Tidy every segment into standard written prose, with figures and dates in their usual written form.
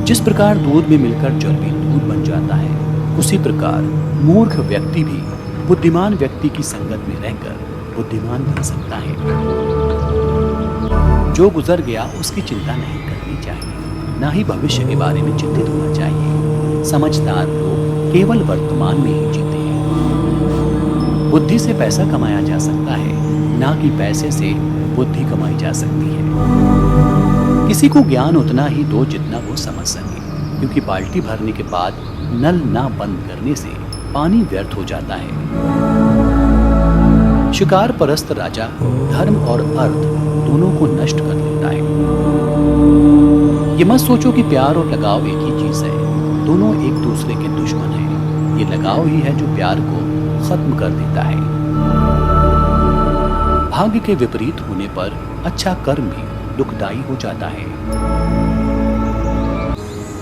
जिस प्रकार दूध में मिलकर जल भी दूध बन जाता है, उसी प्रकार मूर्ख व्यक्ति भी बुद्धिमान व्यक्ति की संगत में रहकर बुद्धिमान बन सकता है। जो गुजर गया उसकी चिंता नहीं करनी चाहिए, ना ही भविष्य के बारे में चिंतित होना चाहिए। समझदार लोग केवल वर्तमान में ही जीते हैं। बुद्धि से पैसा कमाया जा सकता है, ना कि पैसे से बुद्धि कमाई जा सकती है। किसी को ज्ञान उतना ही दो जितना वो समझ सके, क्योंकि बाल्टी भरने के बाद नल ना बंद करने से पानी व्यर्थ हो जाता है। शिकार परस्त राजा धर्म और अर्थ दोनों को नष्ट कर देता है। ये मत सोचो कि प्यार और लगाव एक ही चीज है, दोनों एक दूसरे के दुश्मन हैं। ये लगाव ही है जो प्यार को खत्म कर देता है। भाग्य के विपरीत होने पर अच्छा कर्म भी दुखदाई हो जाता है।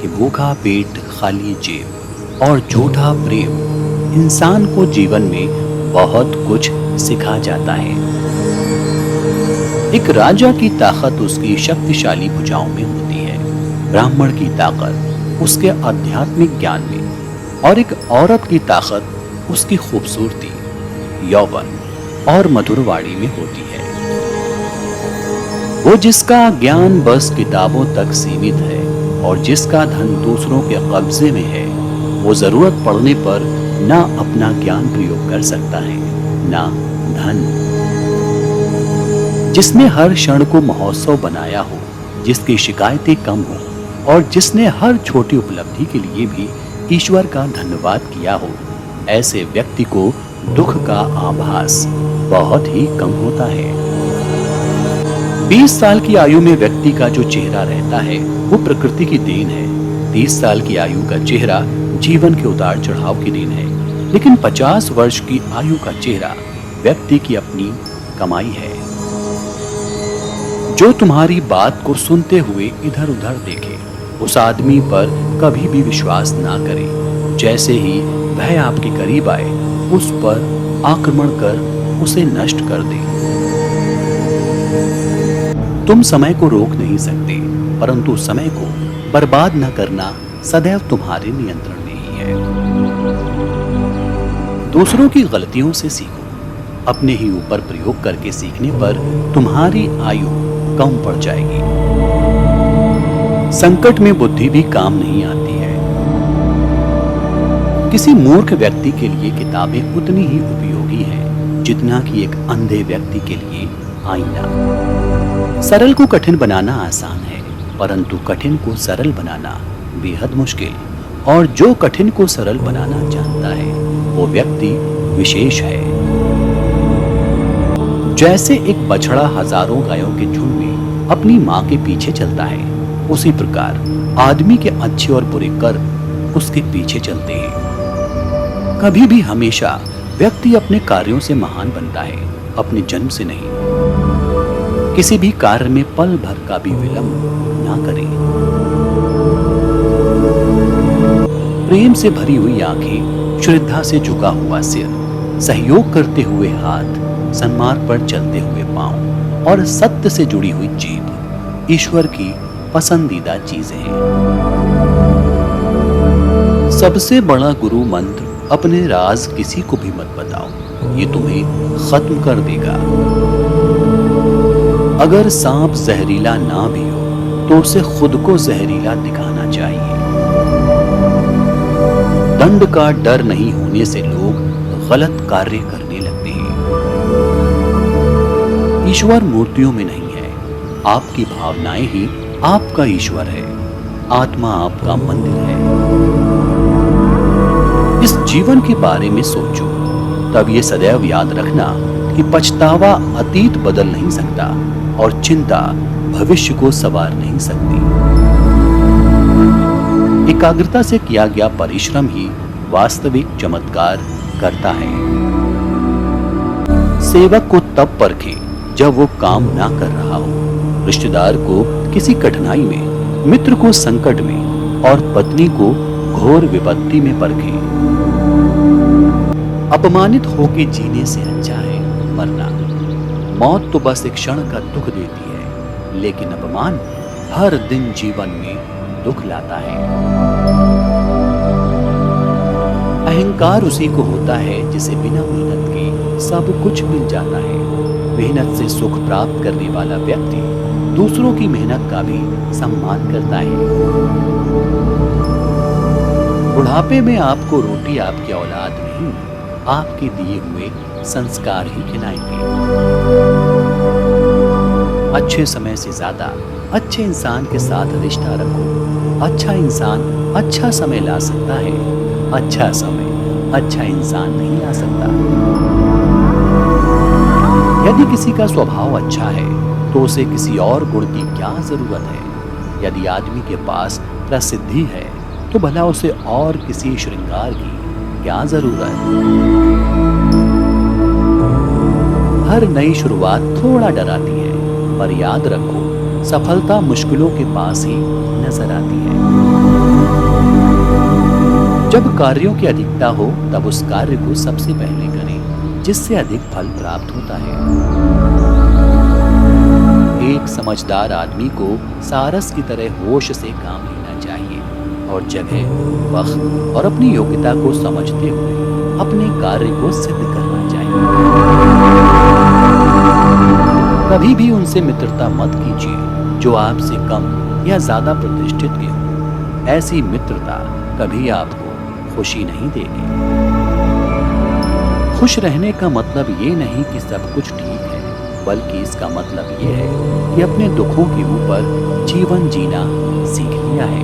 कि भूखा पेट खाली जेब और झूठा प्रेम इंसान को जीवन में बहुत कुछ सिखा जाता है। एक राजा की ताकत उसकी शक्तिशाली भुजाओं में होती है, ब्राह्मण की ताकत उसके आध्यात्मिक ज्ञान में, और एक औरत की ताकत उसकी खूबसूरती, यौवन और मधुरवाणी में होती है। वो जिसका ज्ञान बस किताबों तक सीमित है और जिसका धन दूसरों के कब्जे में है, वो जरूरत पड़ने पर ना अपना ज्ञान प्रयोग कर सकता है, ना धन। जिसने हर क्षण को महोत्सव बनाया हो, जिसकी शिकायतें कम हो और जिसने हर छोटी उपलब्धि के लिए भी ईश्वर का धन्यवाद किया हो, ऐसे व्यक्ति को दुख का आभास बहुत ही कम होता है। 20 साल की आयु में व्यक्ति का जो चेहरा रहता है वो प्रकृति की देन है। 30 साल की आयु का चेहरा जीवन के उतार चढ़ाव की देन है, लेकिन 50 वर्ष की आयु का चेहरा व्यक्ति की अपनी कमाई है। जो तुम्हारी बात को सुनते हुए इधर उधर देखे, उस आदमी पर कभी भी विश्वास ना करें। जैसे ही वह आपके करीब आए, उस पर आक्रमण कर उसे नष्ट कर दे। तुम समय को रोक नहीं सकते, परंतु समय को बर्बाद न करना सदैव तुम्हारे नियंत्रण में ही है। दूसरों की गलतियों से सीखो, अपने ही ऊपर प्रयोग करके सीखने पर तुम्हारी आयु कम पड़ जाएगी। संकट में बुद्धि भी काम नहीं आती है। किसी मूर्ख व्यक्ति के लिए किताबें उतनी ही उपयोगी हैं जितना कि एक अंधे व्यक्ति के लिए आईना। सरल को कठिन बनाना आसान है, परंतु कठिन को सरल बनाना बेहद मुश्किल। और जो कठिन को सरल बनाना जानता है, वो व्यक्ति विशेष है। जैसे एक बछड़ा हजारों गायों के झुंड में अपनी माँ के पीछे चलता है, उसी प्रकार आदमी के अच्छे और बुरे कर्म उसके पीछे चलते हैं। कभी भी हमेशा व्यक्ति अपने कार्यों से महान बनता है, अपने जन्म से नहीं। किसी भी कार्य में पल भर का भी विलंब ना करें। प्रेम से भरी हुई आंखें, श्रद्धा से झुका हुआ सिर, सहयोग करते हुए हाथ, सन्मार्ग पर चलते हुए पांव और सत्य से जुड़ी हुई जीभ ईश्वर की पसंदीदा चीजें हैं। सबसे बड़ा गुरु मंत्र अपने राज किसी को भी मत बताओ, ये तुम्हें खत्म कर देगा। अगर सांप जहरीला ना भी हो तो उसे खुद को जहरीला दिखाना चाहिए। दंड का डर नहीं होने से लोग गलत कार्य करने लगते हैं। ईश्वर मूर्तियों में नहीं है, आपकी भावनाएं ही आपका ईश्वर है। आत्मा आपका मंदिर है। इस जीवन के बारे में सोचो, तब ये सदैव याद रखना कि पछतावा अतीत बदल नहीं सकता और चिंता भविष्य को संवार नहीं सकती। एकाग्रता से किया गया परिश्रम ही वास्तविक चमत्कार करता है। सेवक को तब परखे जब वो काम ना कर रहा हो, रिश्तेदार को किसी कठिनाई में, मित्र को संकट में और पत्नी को घोर विपत्ति में परखे। अपमानित होके जीने से अच्छा है मरना। मौत तो बस एक क्षण का दुख देती है, लेकिन अपमान हर दिन जीवन में दुख लाता है। अहंकार उसी को होता है जिसे बिना मेहनत के सब कुछ मिल जाता है। मेहनत से सुख प्राप्त करने वाला व्यक्ति दूसरों की मेहनत का भी सम्मान करता है। बुढ़ापे में आपको रोटी आपकी औलाद नहीं, आपके दिए हुए संस्कार ही खिलाएंगे। अच्छे समय से ज्यादा अच्छे इंसान के साथ रिश्ता रखो। अच्छा इंसान अच्छा समय ला सकता है, अच्छा समय अच्छा इंसान नहीं ला सकता। यदि किसी का स्वभाव अच्छा है तो उसे किसी और गुण की क्या जरूरत है। यदि आदमी के पास प्रसिद्धि है तो भला उसे और किसी श्रृंगार की क्या जरूरत। हर नई शुरुआत थोड़ा डराती है, पर याद रखो सफलता मुश्किलों के पास ही नजर आती है। जब कार्यों की अधिकता हो तब उस कार्य को सबसे पहले करें जिससे अधिक फल प्राप्त होता है। एक समझदार आदमी को सारस की तरह होश से काम लेना चाहिए और जगह, वक्त और अपनी योग्यता को समझते हुए अपने कार्य को सिद्ध करना चाहिए। कभी भी उनसे मित्रता मत कीजिए जो आपसे कम या ज्यादा प्रतिष्ठित के हो। ऐसी मित्रता कभी आपको खुशी नहीं देगी। खुश रहने का मतलब ये नहीं कि सब कुछ ठीक है, बल्कि इसका मतलब ये है कि अपने दुखों के ऊपर जीवन जीना सीख लिया है।